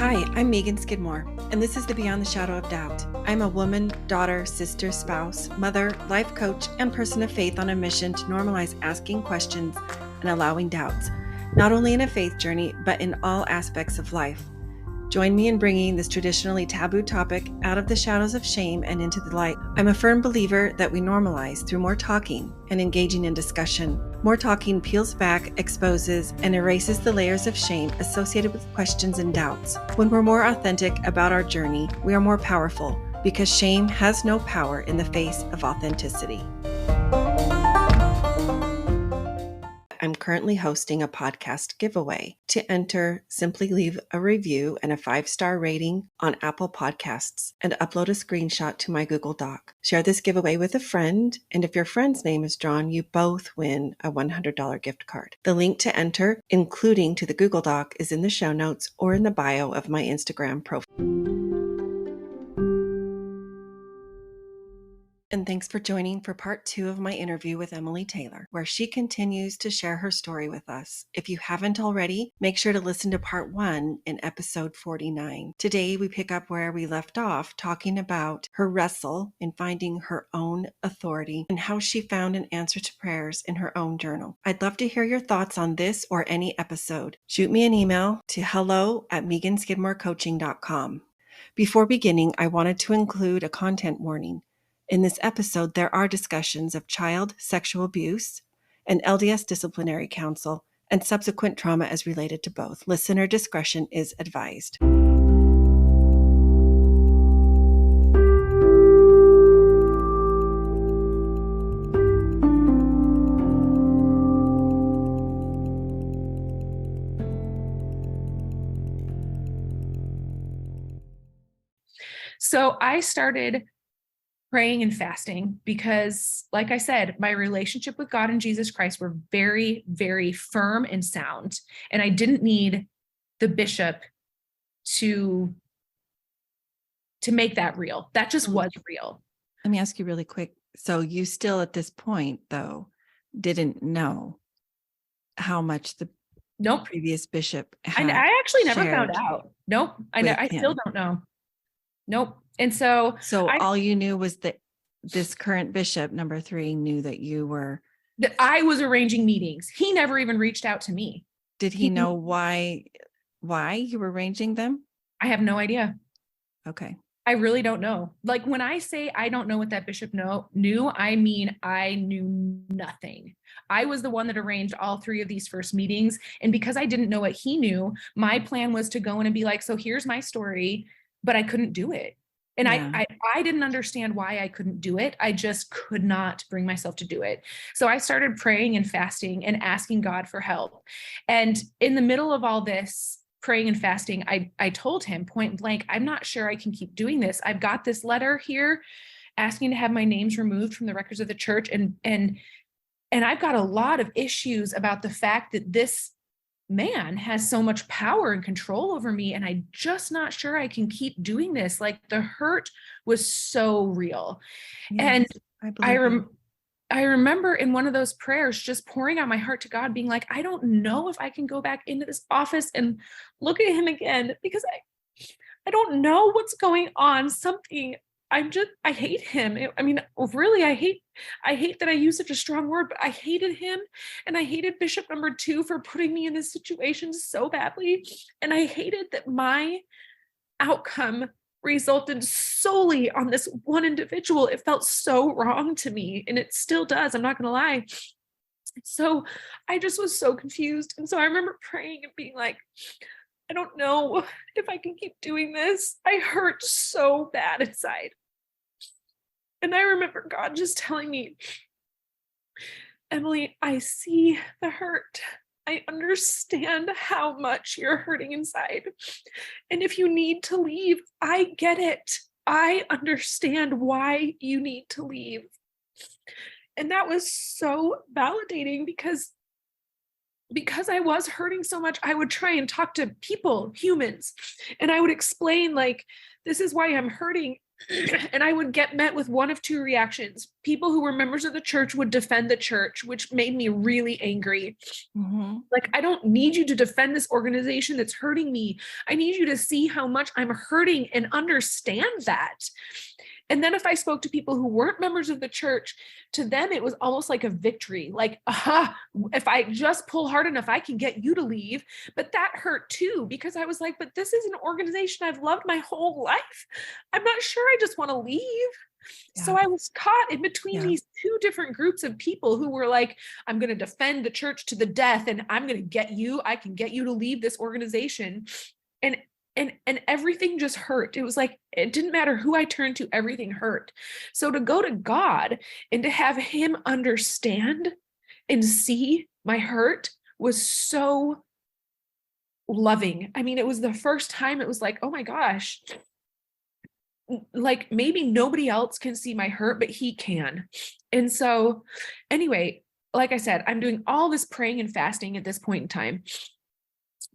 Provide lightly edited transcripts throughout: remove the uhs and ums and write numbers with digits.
Hi, I'm Megan Skidmore, and this is the Beyond the Shadow of Doubt. I'm a woman, daughter, sister, spouse, mother, life coach, and person of faith on a mission to normalize asking questions and allowing doubts, not only in a faith journey, but in all aspects of life. Join me in bringing this traditionally taboo topic out of the shadows of shame and into the light. I'm a firm believer that we normalize through more talking and engaging in discussion. More talking peels back, exposes, and erases the layers of shame associated with questions and doubts. When we're more authentic about our journey, we are more powerful because shame has no power in the face of authenticity. I'm currently hosting a podcast giveaway. To enter, simply leave a review and a 5-star rating on Apple Podcasts and upload a screenshot to my Google Doc. Share this giveaway with a friend, and if your friend's name is drawn, you both win a $100 gift card. The link to enter, including to the Google Doc, is in the show notes or in the bio of my Instagram profile. And thanks for joining for part 2 of my interview with Emily Taylor, where she continues to share her story with us. If you haven't already, make sure to listen to part 1 in episode 49. Today, we pick up where we left off, talking about her wrestle in finding her own authority and how she found an answer to prayers in her own journal. I'd love to hear your thoughts on this or any episode. Shoot me an email to hello@meganskidmorecoaching.com. Before beginning, I wanted to include a content warning. In this episode, there are discussions of child sexual abuse and LDS disciplinary counsel and subsequent trauma as related to both. Listener discretion is advised. So I started praying and fasting because, like I said, my relationship with God and Jesus Christ were very, very firm and sound. And I didn't need the bishop to make that real. That just was real. Let me ask you really quick. So you still at this point, though, didn't know how much the previous bishop had I actually never found out. Nope. I still don't know. Nope. And so all you knew was that this current bishop, number 3, knew that I was arranging meetings. He never even reached out to me. Did he know why you were arranging them? I have no idea. Okay. I really don't know. Like when I say I don't know what that bishop knew, I mean I knew nothing. I was the one that arranged all 3 of these first meetings. And because I didn't know what he knew, my plan was to go in and be like, so here's my story, but I couldn't do it. And I didn't understand why I couldn't do it. I just could not bring myself to do it. So I started praying and fasting and asking God for help. And in the middle of all this praying and fasting, I told him point blank, I'm not sure I can keep doing this. I've got this letter here asking to have my names removed from the records of the church. And I've got a lot of issues about the fact that this man has so much power and control over me, and I'm just not sure I can keep doing this. Like the hurt was so real. Yes, and I remember in one of those prayers just pouring out my heart to God, being like, I don't know if I can go back into this office and look at him again, because I don't know what's going on. I hate him. I mean, really, I hate that I use such a strong word, but I hated him. And I hated Bishop number 2 for putting me in this situation so badly. And I hated that my outcome resulted solely on this one individual. It felt so wrong to me, and it still does. I'm not going to lie. So I just was so confused. And so I remember praying and being like, I don't know if I can keep doing this. I hurt so bad inside. And I remember God just telling me, Emily, I see the hurt. I understand how much you're hurting inside. And if you need to leave, I get it. I understand why you need to leave. And that was so validating because I was hurting so much, I would try and talk to people, humans, and I would explain, like, this is why I'm hurting. And I would get met with one of two reactions. People who were members of the church would defend the church, which made me really angry. Mm-hmm. Like, I don't need you to defend this organization that's hurting me. I need you to see how much I'm hurting and understand that. And then if I spoke to people who weren't members of the church, to them, it was almost like a victory. Like, aha, if I just pull hard enough, I can get you to leave. But that hurt too, because I was like, but this is an organization I've loved my whole life. I'm not sure I just want to leave. Yeah. So I was caught in between Yeah. these two different groups of people who were like, I'm going to defend the church to the death, and I'm going to get you. I can get you to leave this organization. And everything just hurt. It was like, it didn't matter who I turned to, everything hurt. So to go to God and to have him understand and see my hurt was so loving. I mean, it was the first time it was like, oh my gosh, like maybe nobody else can see my hurt, but he can. And so anyway, like I said, I'm doing all this praying and fasting at this point in time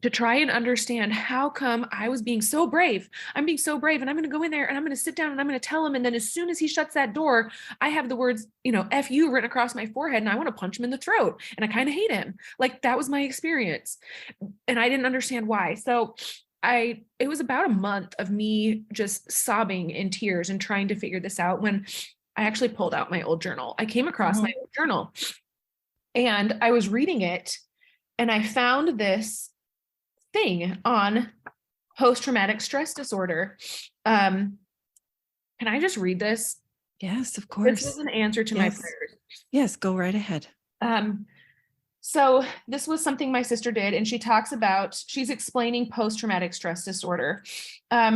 to try and understand how come I was being so brave. I'm being so brave, and I'm going to go in there and I'm going to sit down and I'm going to tell him. And then as soon as he shuts that door, I have the words, F you written across my forehead, and I want to punch him in the throat. And I kind of hate him. Like, that was my experience. And I didn't understand why. So it was about a month of me just sobbing in tears and trying to figure this out when I actually pulled out my old journal. I came across my old journal and I was reading it, and I found this thing on post-traumatic stress disorder. Can I just read this? Yes, of course. This is an answer to my prayers. Yes, go right ahead. So this was something my sister did, and she's explaining post-traumatic stress disorder.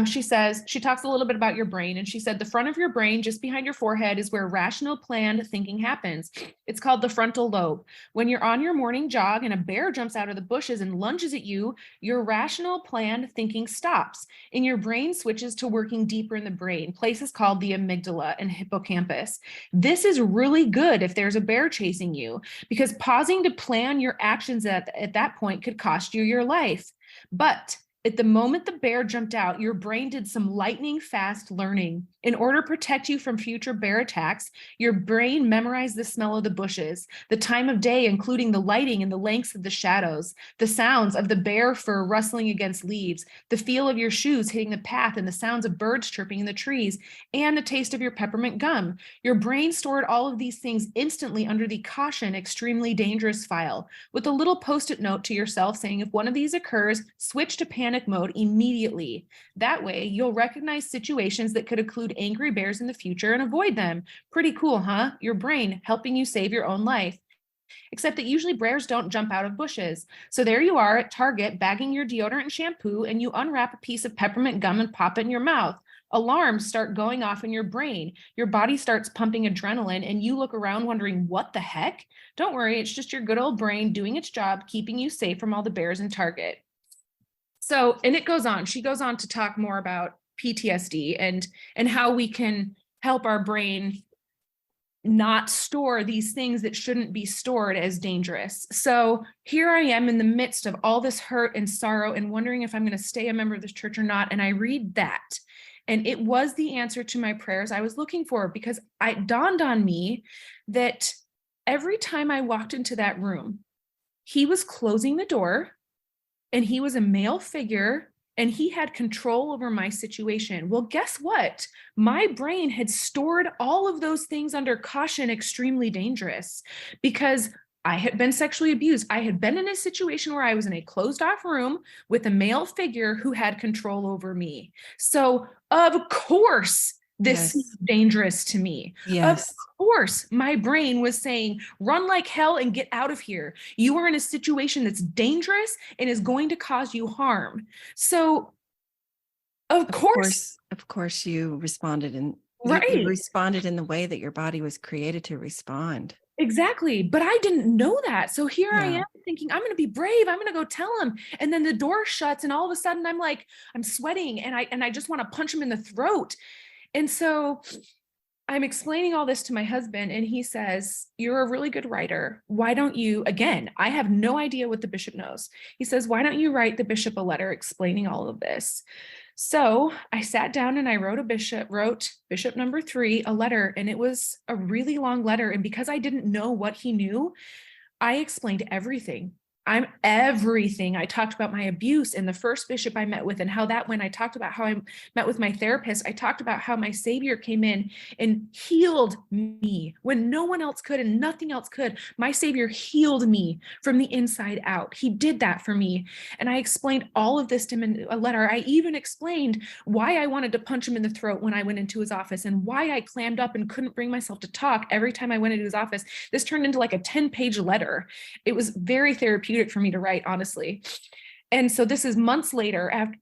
She talks a little bit about your brain, and she said, the front of your brain, just behind your forehead, is where rational planned thinking happens. It's called the frontal lobe. When you're on your morning jog and a bear jumps out of the bushes and lunges at you, your rational planned thinking stops, and your brain switches to working deeper in the brain, places called the amygdala and hippocampus. This is really good if there's a bear chasing you, because pausing to plan your actions at that point could cost you your life. But at the moment the bear jumped out, your brain did some lightning fast learning. In order to protect you from future bear attacks, your brain memorized the smell of the bushes, the time of day, including the lighting and the lengths of the shadows, the sounds of the bear fur rustling against leaves, the feel of your shoes hitting the path, and the sounds of birds chirping in the trees, and the taste of your peppermint gum. Your brain stored all of these things instantly under the caution extremely dangerous file, with a little post-it note to yourself saying, if one of these occurs, switch to panic mode immediately. That way, you'll recognize situations that could include angry bears in the future and avoid them. Pretty cool, huh? Your brain helping you save your own life. Except that usually bears don't jump out of bushes. So there you are at Target bagging your deodorant and shampoo, and you unwrap a piece of peppermint gum and pop it in your mouth. Alarms start going off in your brain. Your body starts pumping adrenaline, and you look around wondering, what the heck? Don't worry, it's just your good old brain doing its job, keeping you safe from all the bears in Target. So, and it goes on. She goes on to talk more about PTSD and how we can help our brain not store these things that shouldn't be stored as dangerous. So here I am in the midst of all this hurt and sorrow and wondering if I'm going to stay a member of this church or not. And I read that. And it was the answer to my prayers I was looking for, because it dawned on me that every time I walked into that room, he was closing the door, and he was a male figure, and he had control over my situation. Well, guess what? My brain had stored all of those things under caution, extremely dangerous, because I had been sexually abused. I had been in a situation where I was in a closed off room with a male figure who had control over me. So of course, this is dangerous to me. Yes. Of course, my brain was saying, run like hell and get out of here. You are in a situation that's dangerous and is going to cause you harm. So, of course, you responded you responded in the way that your body was created to respond. Exactly. But I didn't know that. So here I am thinking, I'm going to be brave. I'm going to go tell him. And then the door shuts, and all of a sudden I'm sweating, and I just want to punch him in the throat. And so I'm explaining all this to my husband, and he says, you're a really good writer. Why don't you, again, I have no idea what the bishop knows. He says, why don't you write the bishop a letter explaining all of this? So I sat down and I wrote Bishop number 3 a letter, and it was a really long letter. And because I didn't know what he knew, I explained everything. I'm everything. I talked about my abuse in the first bishop I met with and how that went. I talked about how I met with my therapist. I talked about how my savior came in and healed me when no one else could and nothing else could. My savior healed me from the inside out. He did that for me. And I explained all of this to him in a letter. I even explained why I wanted to punch him in the throat when I went into his office and why I clammed up and couldn't bring myself to talk every time I went into his office. This turned into like a 10-page letter. It was very therapeutic for me to write, honestly. And so this is months later,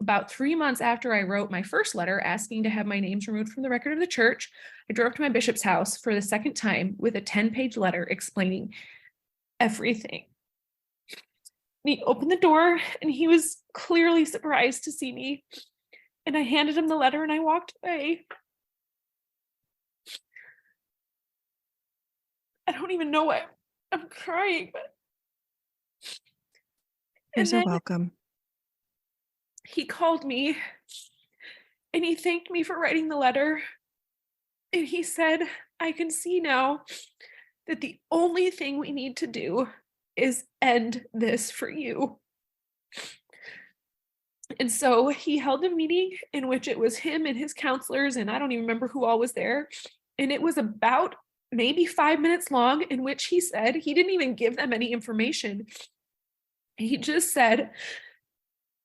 about 3 months after I wrote my first letter asking to have my names removed from the record of the church. I drove to my bishop's house for the second time with a 10-page letter explaining everything. And he opened the door and he was clearly surprised to see me. And I handed him the letter and I walked away. I don't even know why I'm crying, but You're and so then welcome. he called me and he thanked me for writing the letter. And he said, I can see now that the only thing we need to do is end this for you. And so he held a meeting in which it was him and his counselors, and I don't even remember who all was there. And it was about maybe 5 minutes long, in which he said, he didn't even give them any information. He just said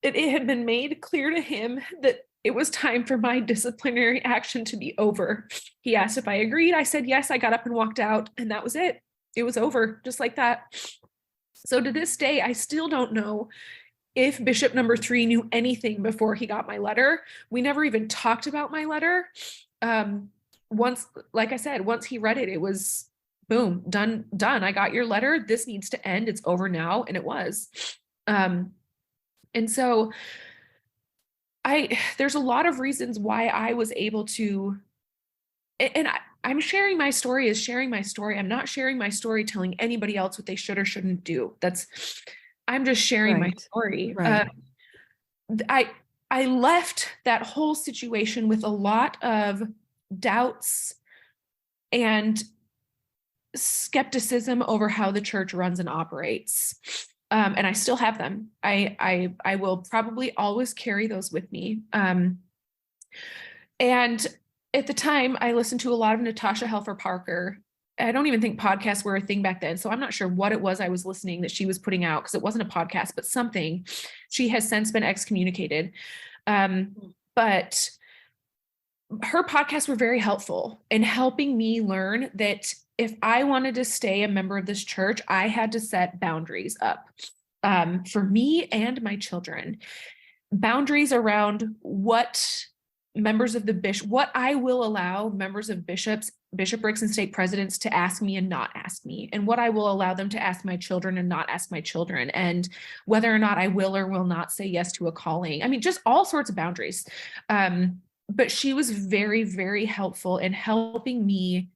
that it had been made clear to him that it was time for my disciplinary action to be over. He asked if I agreed. I said yes. I got up and walked out, and that was it. It was over, just like that. So to this day, I still don't know if Bishop number 3 knew anything before he got my letter. We never even talked about my letter. Once, like I said, once he read it, it was boom, done. I got your letter. This needs to end. It's over now. And it was. And so there's a lot of reasons why I was able to, and I'm sharing my story as sharing my story. I'm not sharing my story telling anybody else what they should or shouldn't do. I'm just sharing my story. Right. I left that whole situation with a lot of doubts and skepticism over how the church runs and operates. And I still have them. I will probably always carry those with me. And at the time, I listened to a lot of Natasha Helfer Parker. I don't even think podcasts were a thing back then. So I'm not sure what it was I was listening that she was putting out, because it wasn't a podcast, but something. She has since been excommunicated. But her podcasts were very helpful in helping me learn that if I wanted to stay a member of this church, I had to set boundaries up for me and my children. Boundaries around what members of the bishop, what I will allow members of bishoprics and stake presidents to ask me and not ask me, and what I will allow them to ask my children and not ask my children, and whether or not I will or will not say yes to a calling. I mean, just all sorts of boundaries. But she was very, very helpful in helping me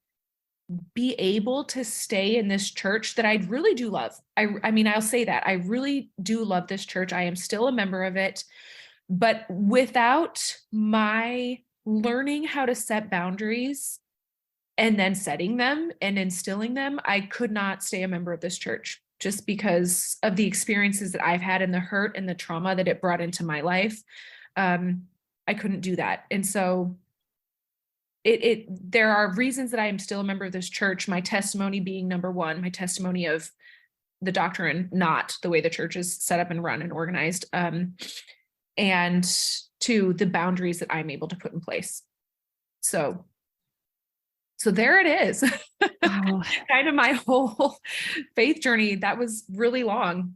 be able to stay in this church that I really do love. I mean, I'll say that I really do love this church. I am still a member of it. But without my learning how to set boundaries and then setting them and instilling them, I could not stay a member of this church, just because of the experiences that I've had and the hurt and the trauma that it brought into my life. I couldn't do that. And so there are reasons that I am still a member of this church, my testimony being number one, my testimony of the doctrine, not the way the church is set up and run and organized. And to the boundaries that I'm able to put in place. So there it is. Wow. Kind of my whole faith journey. That was really long.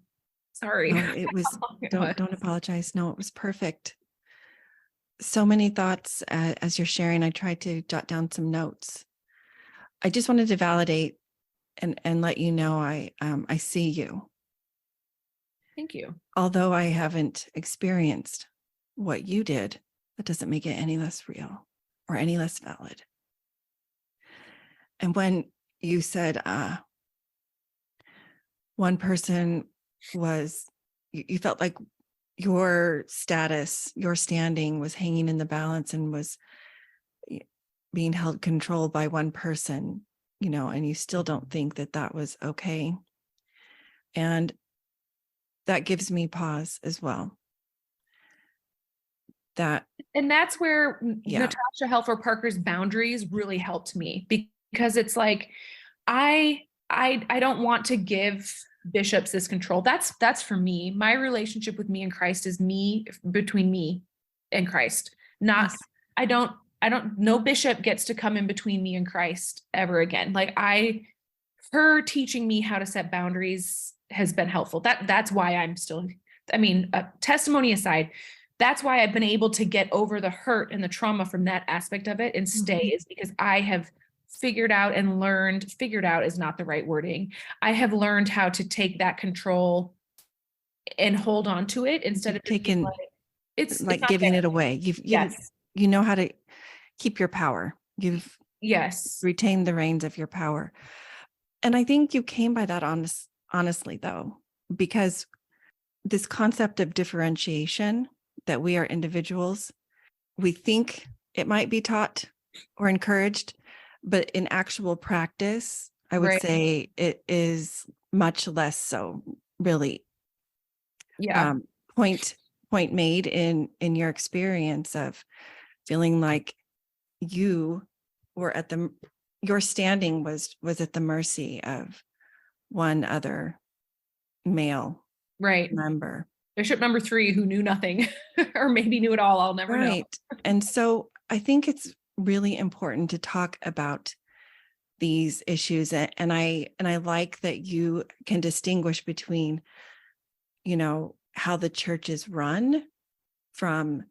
Sorry. No, it was, don't apologize. No, it was perfect. So many thoughts as you're sharing. I tried to jot down some notes. I just wanted to validate and let you know I see you. Thank you. Although I haven't experienced what you did, that doesn't make it any less real or any less valid. And when you said one person was, you felt like your status, your standing was hanging in the balance and was being held controlled by one person, and you still don't think that that was okay. And that gives me pause as well. And that's where Yeah. Natasha Helfer Parker's boundaries really helped me, because it's like, I don't want to give bishops this control. That's for me. My relationship with me and Christ is me, between me and Christ. Not, Yes. I don't, no bishop gets to come in between me and Christ ever again. Like her teaching me how to set boundaries has been helpful. That's why I'm still, testimony aside, that's why I've been able to get over the hurt and the trauma from that aspect of it and stay, is because I have figured out is not the right wording. I have learned how to take that control and hold on to it instead of taking, it's like not giving there. it away. You know how to keep your power. You've retained the reins of your power. And I think you came by that honestly, though, because this concept of differentiation, that we are individuals, we think it might be taught or encouraged, but in actual practice, I would say it is much less so, really. Yeah. Point made in your experience of feeling like you were your standing was at the mercy of one other male member. Bishop number 3 who knew nothing or maybe knew it all. I'll never know. And so I think it's really important to talk about these issues. And I like that you can distinguish between, how the church is run from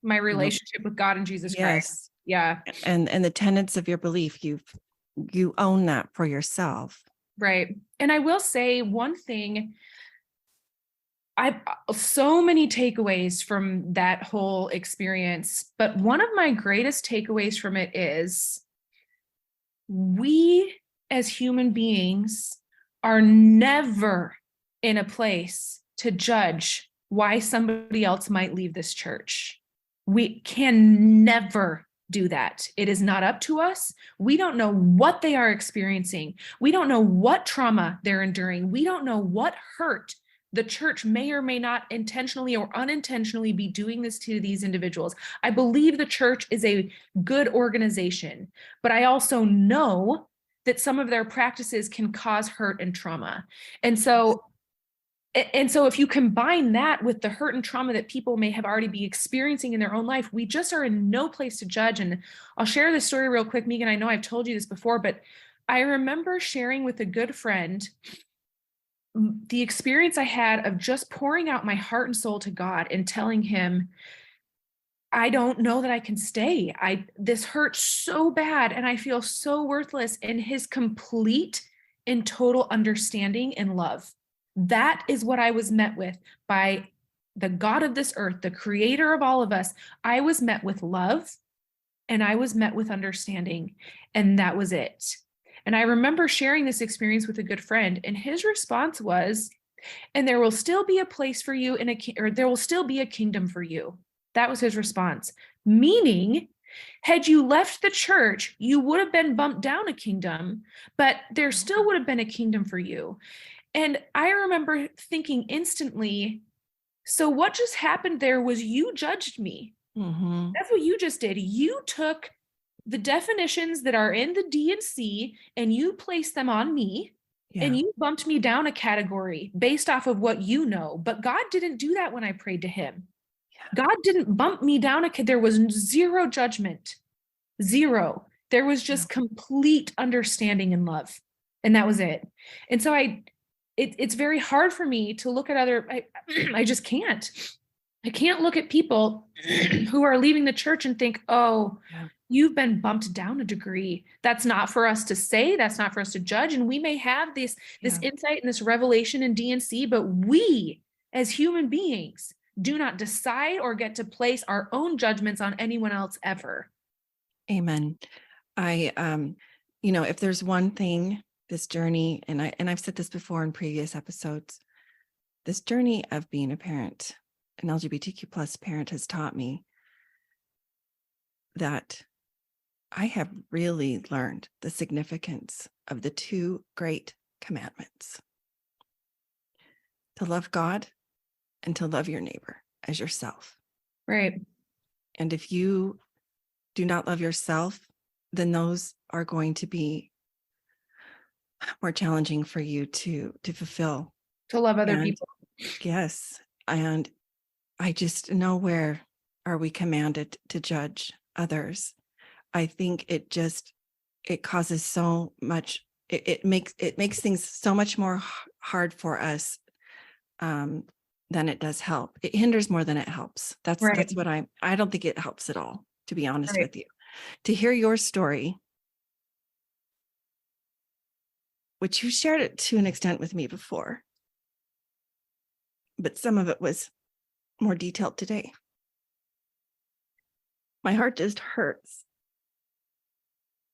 my relationship with God and Jesus Christ. Yeah. And the tenets of your belief, you own that for yourself. Right. And I will say one thing, I've so many takeaways from that whole experience, but one of my greatest takeaways from it is we as human beings are never in a place to judge why somebody else might leave this church. We can never do that. It is not up to us. We don't know what they are experiencing. We don't know what trauma they're enduring. We don't know what hurt the church may or may not intentionally or unintentionally be doing this to these individuals. I believe the church is a good organization, but I also know that some of their practices can cause hurt and trauma. And so if you combine that with the hurt and trauma that people may have already be experiencing in their own life, we just are in no place to judge. And I'll share this story real quick, Megan. I know I've told you this before, but I remember sharing with a good friend the experience I had of just pouring out my heart and soul to God and telling him, I don't know that I can stay. This hurts so bad and I feel so worthless. And his complete and total understanding and love. That is what I was met with by the God of this earth, the creator of all of us. I was met with love and I was met with understanding, and that was it. And I remember sharing this experience with a good friend, and his response was, and there will still be a place for you or there will still be a kingdom for you. That was his response. Meaning, had you left the church, you would have been bumped down a kingdom, but there still would have been a kingdom for you. And I remember thinking instantly, so what just happened there was you judged me. That's what you just did. You took the definitions that are in the D&C and you placed them on me, and you bumped me down a category based off of what you know. But God didn't do that when I prayed to him. God didn't bump me down there was zero judgment, zero. There was just complete understanding and love. And that was it. And so it's very hard for me to look at I just can't. I can't look at people who are leaving the church and think, oh, you've been bumped down a degree. That's not for us to say. That's not for us to judge. And we may have this insight and this revelation in D&C, but we as human beings do not decide or get to place our own judgments on anyone else ever. Amen. If there's one thing, this journey, and I've said this before in previous episodes, this journey of being a parent, an LGBTQ plus parent, has taught me that I have really learned the significance of the two great commandments: to love God and to love your neighbor as yourself. Right. And if you do not love yourself, then those are going to be more challenging for you to fulfill. To love other And people. yes, and I just know, where are we commanded to judge others? I think it causes so much, it makes things so much more hard for us than it does help. It hinders more than it helps. That's Right. what I don't think it helps at all, to be honest Right. with you. To hear your story, which you shared it to an extent with me before, but some of it was more detailed today. My heart just hurts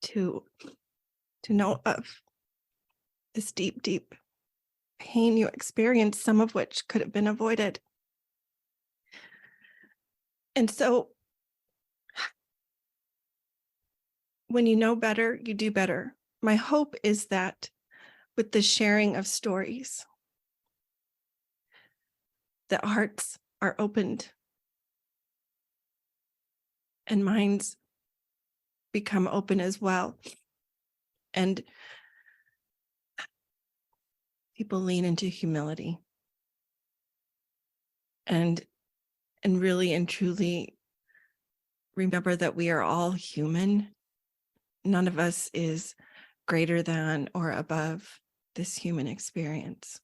to know of this deep, deep pain you experienced, some of which could have been avoided. And so when you know better, you do better. My hope is that with the sharing of stories, that hearts are opened and minds become open as well. And people lean into humility and really and truly remember that we are all human. None of us is greater than or above this human experience.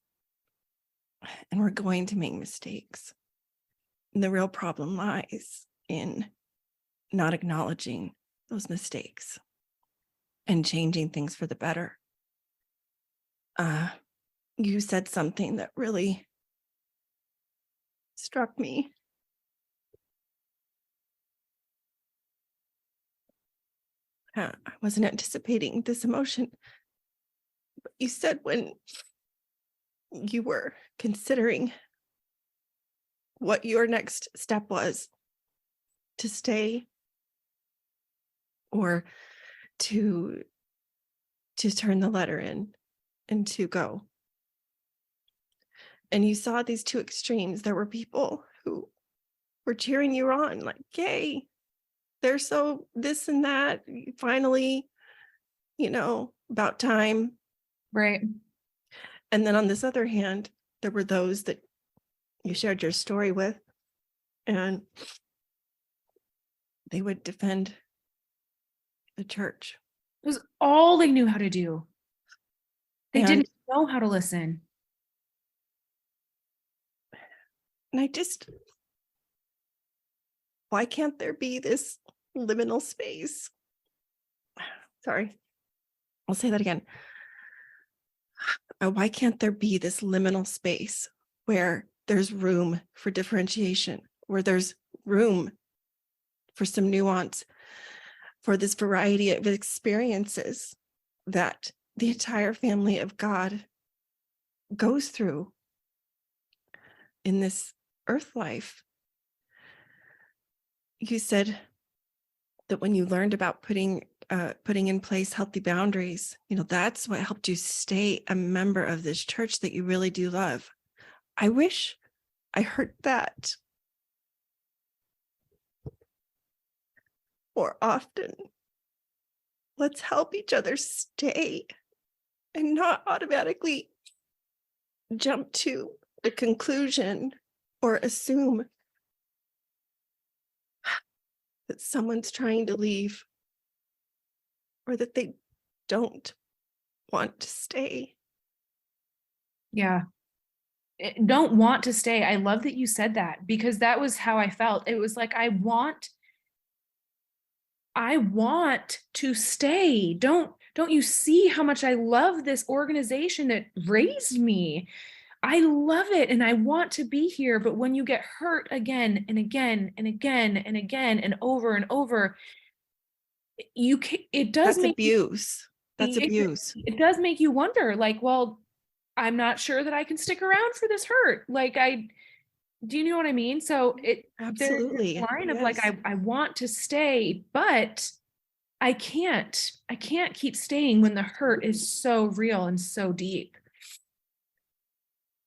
And we're going to make mistakes. And the real problem lies in not acknowledging those mistakes and changing things for the better. You said something that really struck me. I wasn't anticipating this emotion, but you said when you were considering what your next step was, to stay or to turn the letter in and to go. And you saw these two extremes. There were people who were cheering you on, like, yay, they're so this and that. Finally, about time. Right. And then on this other hand, there were those that you shared your story with, and they would defend the church. It was all they knew how to do. They And didn't know how to listen. I why can't there be this liminal space? Sorry, I'll say that again. Why can't there be this liminal space where there's room for differentiation, where there's room for some nuance, for this variety of experiences that the entire family of God goes through in this earth life? You said that when you learned about putting in place healthy boundaries, that's what helped you stay a member of this church that you really do love. I wish I heard that more often. Let's help each other stay and not automatically jump to the conclusion or assume that someone's trying to leave or that they don't want to stay. Yeah. Don't want to stay. I love that you said that, because that was how I felt. It was like, I want to stay. Don't you see how much I love this organization that raised me? I love it and I want to be here. But when you get hurt again and again and again and again and over, it does That's make abuse. That's abuse. it does make you wonder, like, well, I'm not sure that I can stick around for this hurt. Like, do you know what I mean? So there's this Absolutely. line of like, Yes. I want to stay, but I can't keep staying when the hurt is so real and so deep.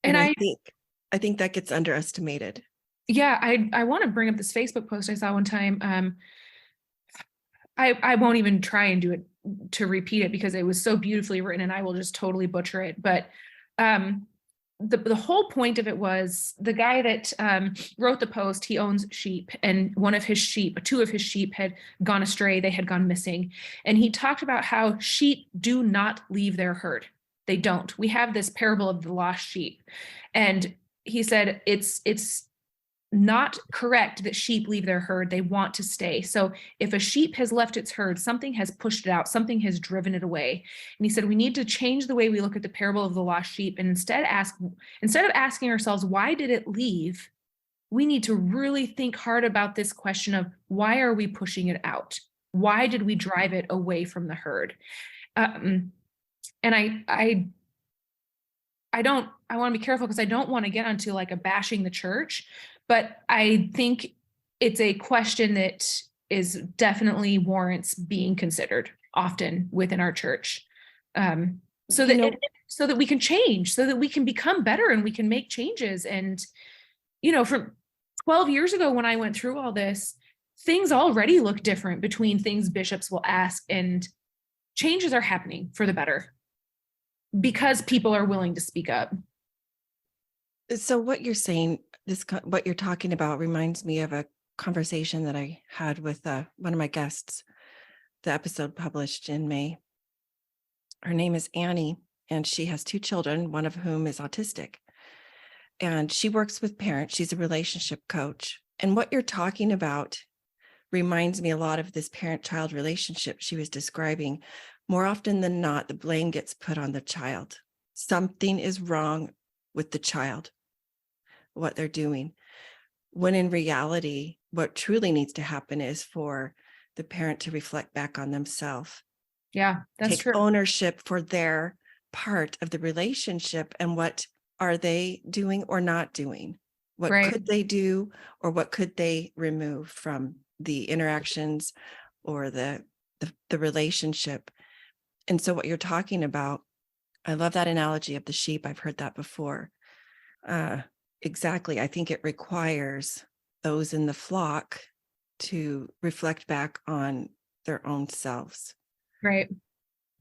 And And I think that gets underestimated. yeah, I want to bring up this Facebook post I saw one time. I won't even try and do it to repeat it because it was so beautifully written and I will just totally butcher it. But the whole point of it was the guy that wrote the post, he owns sheep, and two of his sheep had gone astray. They had gone missing. And he talked about how sheep do not leave their herd. They don't. We have this parable of the lost sheep. And he said it's not correct that sheep leave their herd. They want to stay. So if a sheep has left its herd, something has pushed it out, something has driven it away. And he said, we need to change the way we look at the parable of the lost sheep. And instead of asking ourselves, why did it leave? We need to really think hard about this question of why are we pushing it out? Why did we drive it away from the herd? And I want to be careful because I don't want to get onto like a bashing the church, but I think it's a question that is definitely warrants being considered often within our church. So that we can change, so that we can become better and we can make changes. And, from 12 years ago, when I went through all this, things already look different between things bishops will ask, and changes are happening for the better because people are willing to speak up. So what you're saying, what you're talking about reminds me of a conversation that I had with one of my guests, the episode published in May. Her name is Annie, and she has 2 children, one of whom is autistic. And she works with parents. She's a relationship coach. And what you're talking about reminds me a lot of this parent-child relationship she was describing. More often than not, the blame gets put on the child. Something is wrong with the child, what they're doing. When in reality, what truly needs to happen is for the parent to reflect back on themselves. Yeah, that's take true. ownership for their part of the relationship and what are they doing or not doing? What Right. could they do, or what could they remove from the interactions or the relationship? And so what you're talking about, I love that analogy of the sheep. I've heard that before. Exactly. I think it requires those in the flock to reflect back on their own selves. Right.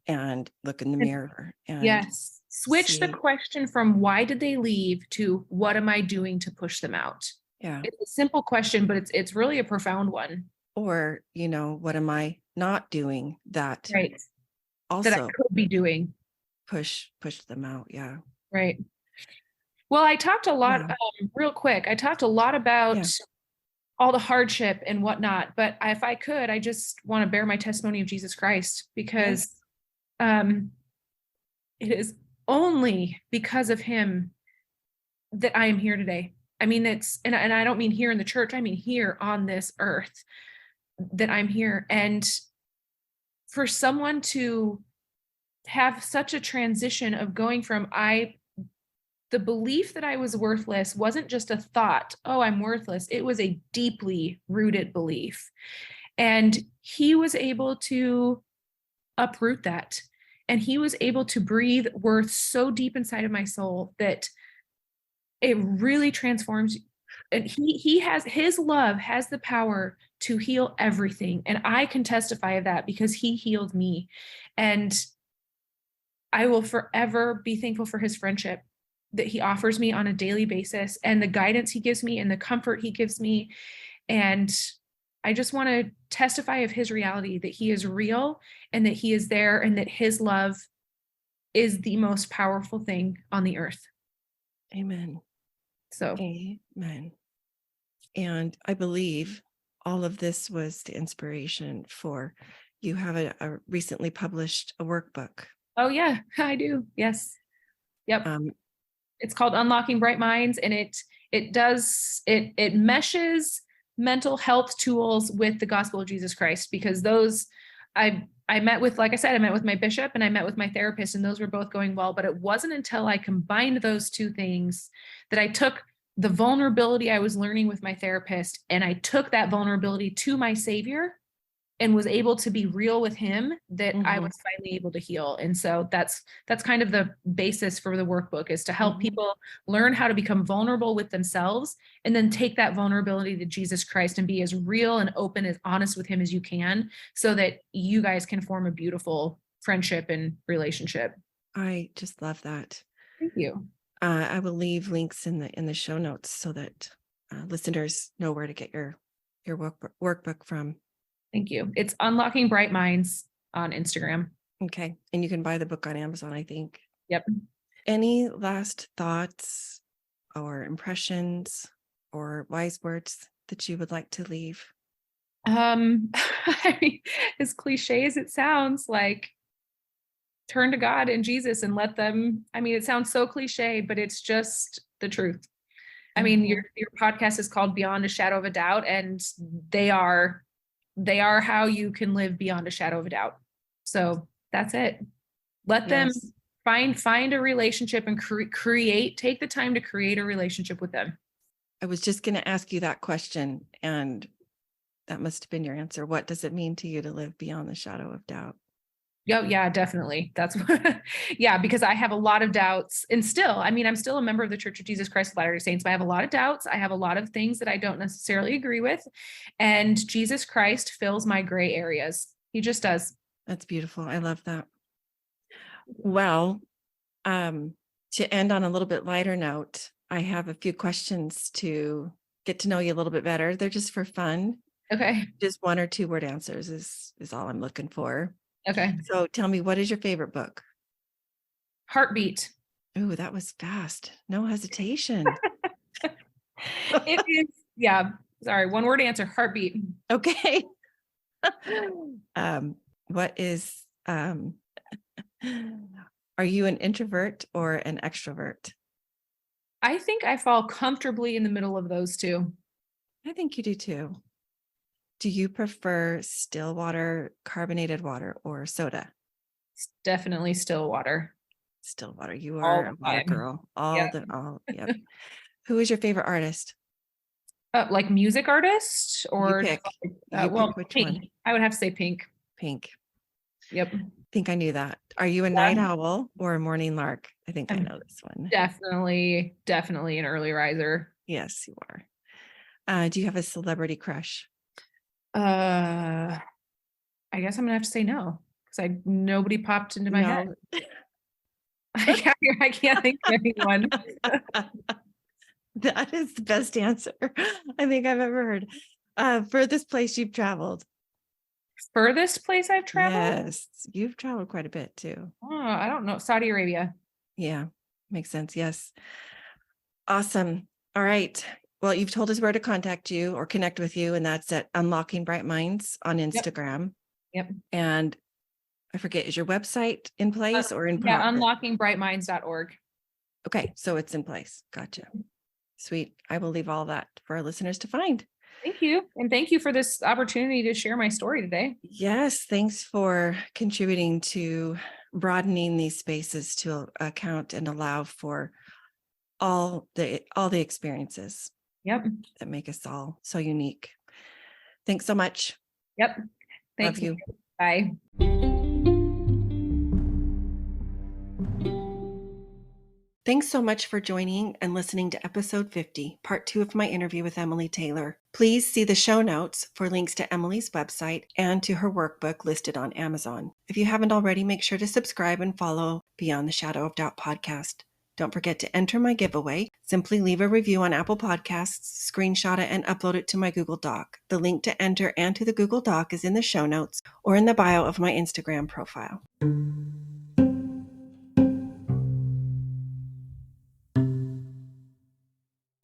And look in the mirror. And yes. Switch the question from why did they leave to what am I doing to push them out? Yeah. It's a simple question, but it's really a profound one. Or, what am I not doing that right. also that I could be doing? Push them out. Yeah. Right. Well, I talked a lot, real quick. I talked a lot about all the hardship and whatnot, but if I could, I just want to bear my testimony of Jesus Christ, because it is only because of him that I am here today. I mean, and I don't mean here in the church, I mean here on this earth that I'm here. And for someone to have such a transition of going from the belief that I was worthless wasn't just a thought, oh, I'm worthless. It was a deeply rooted belief. And he was able to uproot that. And he was able to breathe worth so deep inside of my soul that it really transforms. And his love has the power to heal everything. And I can testify of that because he healed me. And I will forever be thankful for his friendship that he offers me on a daily basis, and the guidance he gives me and the comfort he gives me. And I just want to testify of his reality, that he is real and that he is there, and that his love is the most powerful thing on the earth. Amen. So, amen. And I believe all of this was the inspiration for you have a recently published a workbook. Oh yeah, I do. Yes. Yep. It's called Unlocking Bright Minds, and it meshes mental health tools with the gospel of Jesus Christ, because those I met with, like I said, I met with my bishop and I met with my therapist, and those were both going well. But it wasn't until I combined those two things that I took the vulnerability I was learning with my therapist and I took that vulnerability to my savior and was able to be real with him that I was finally able to heal. And so that's kind of the basis for the workbook, is to help people learn how to become vulnerable with themselves and then take that vulnerability to Jesus Christ and be as real and open, as honest with him as you can, so that you guys can form a beautiful friendship and relationship. I just love that. Thank you. I will leave links in the show notes so that listeners know where to get your workbook from. Thank you. It's Unlocking Bright Minds on Instagram. Okay. And you can buy the book on Amazon, I think. Yep. Any last thoughts or impressions or wise words that you would like to leave? I mean, as cliche as it sounds, like, turn to God and Jesus and let them, I mean, it sounds so cliche, but it's just the truth. I mean, your podcast is called Beyond a Shadow of a Doubt, and they are how you can live beyond a shadow of a doubt. So that's it. Let them find a relationship and take the time to create a relationship with them. I was just going to ask you that question, and that must have been your answer. What does it mean to you to live beyond the shadow of doubt? Oh, yeah, definitely. That's what, yeah, because I have a lot of doubts, and still, I mean, I'm still a member of the Church of Jesus Christ of Latter-day Saints, but I have a lot of doubts. I have a lot of things that I don't necessarily agree with. And Jesus Christ fills my gray areas. He just does. That's beautiful. I love that. Well, to end on a little bit lighter note, I have a few questions to get to know you a little bit better. They're just for fun. Okay. Just 1 or 2 word answers is all I'm looking for. Okay. So tell me, what is your favorite book? Heartbeat. Oh, that was fast. No hesitation. It is, yeah. Sorry, 1 word answer, heartbeat. Okay. What is, are you an introvert or an extrovert? I think I fall comfortably in the middle of those two. I think you do too. Do you prefer still water, carbonated water, or soda? It's definitely still water. Still water. You are a water girl. Yep. Who is your favorite artist? Like music artist, or you pick. well, pick which Pink. one. I would have to say Pink. Pink. Yep. I think I knew that. Are you a night owl or a morning lark? I think I know this one. Definitely an early riser. Yes, you are. Do you have a celebrity crush? I guess I'm gonna have to say no, because nobody popped into my head. I can't think of anyone. That is the best answer I think I've ever heard. Furthest place you've traveled? Furthest place I've traveled? Yes, you've traveled quite a bit too. Oh, I don't know. Saudi Arabia. Yeah, makes sense. Yes. Awesome. All right. Well, you've told us where to contact you or connect with you, and that's at Unlocking Bright Minds on Instagram. Yep. And I forget, is your website in place or in progress? Yeah, unlockingbrightminds.org. Okay, so it's in place. Gotcha. Sweet. I will leave all that for our listeners to find. Thank you. And thank you for this opportunity to share my story today. Yes, thanks for contributing to broadening these spaces to account and allow for all the experiences. Yep. That make us all so unique. Thanks so much. Yep. Thank you. Bye. Thanks so much for joining and listening to episode 50, part 2 of my interview with Emily Taylor. Please see the show notes for links to Emily's website and to her workbook listed on Amazon. If you haven't already, make sure to subscribe and follow Beyond the Shadow of Doubt podcast. Don't forget to enter my giveaway. Simply leave a review on Apple Podcasts, screenshot it, and upload it to my Google Doc. The link to enter and to the Google Doc is in the show notes or in the bio of my Instagram profile.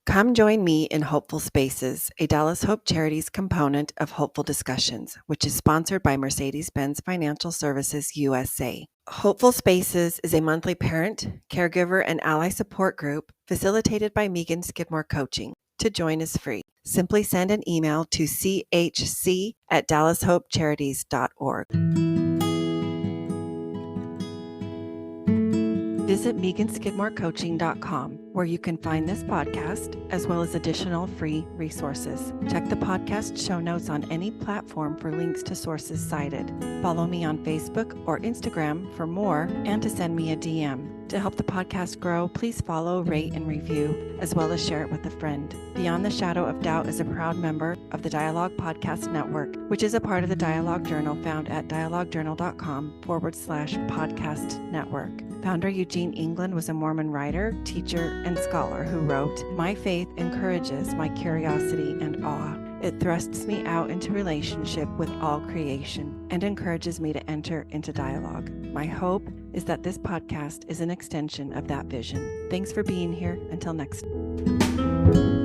Come join me in Hopeful Spaces, a Dallas Hope Charities component of Hopeful Discussions, which is sponsored by Mercedes-Benz Financial Services USA. Hopeful Spaces is a monthly parent, caregiver, and ally support group facilitated by Megan Skidmore Coaching. To join is free. Simply send an email to chc@dallashopecharities.org. Visit MeganSkidmoreCoaching.com, where you can find this podcast as well as additional free resources. Check the podcast show notes on any platform for links to sources cited. Follow me on Facebook or Instagram for more and to send me a DM. To help the podcast grow, please follow, rate, and review, as well as share it with a friend. Beyond the Shadow of Doubt is a proud member of the Dialogue Podcast Network, which is a part of the Dialogue Journal found at dialoguejournal.com/podcast network. Founder Eugene England was a Mormon writer, teacher, and scholar who wrote, "My faith encourages my curiosity and awe. It thrusts me out into relationship with all creation and encourages me to enter into dialogue. My hope is that this podcast is an extension of that vision." Thanks for being here. Until next time.